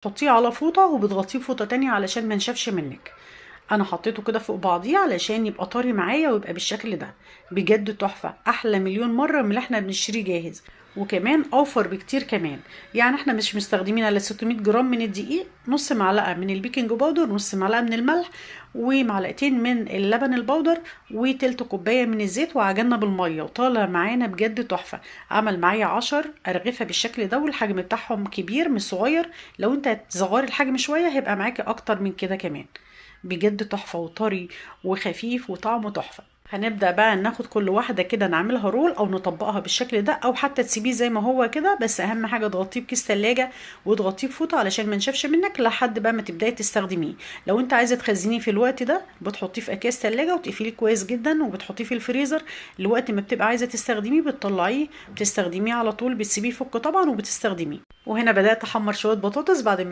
تحطيه على فوطة وبتغطيه بفوطة تانية علشان ما ينشفش منك. انا حطيته كده فوق بعضيه علشان يبقى طري معايا ويبقى بالشكل ده. بجد تحفة، احلى مليون مرة من اللي احنا بنشتريه جاهز، وكمان اوفر بكتير كمان. يعني احنا مش مستخدمين الا 600 جرام من الدقيق، نص معلقة من البيكنج باودر، نص معلقة من الملح، ومعلقتين من اللبن البودر، وتلت كوباية من الزيت، وعجننا بالمية، وطالع معانا بجد تحفة. عمل معايا 10 ارغفة بالشكل ده، والحجم بتاعهم كبير مش صغير. لو انت هتصغري الحجم شوية هيبقى معاكي اكتر من كده كمان. بجد تحفة وطري وخفيف وطعمه تحفة. هنبدأ بقى ناخد كل واحدة كده نعملها رول او نطبقها بالشكل ده، او حتى تسيبيه زي ما هو كده، بس اهم حاجة تغطيه بكيس تلاجة وتغطيه بفوطة علشان ما ينشفش منك لحد بقى ما تبداي تستخدميه. لو انت عايزة تخزنيه في الوقت ده بتحطيه في اكياس تلاجة وتقفليه كويس جدا وبتحطيه في الفريزر. الوقت ما بتبقى عايزة تستخدميه بتطلعيه، بتستخدميه على طول، بتسيبيه يفك طبعا وبتستخدميه. وهنا بدأت احمر شوية بطاطس بعد ما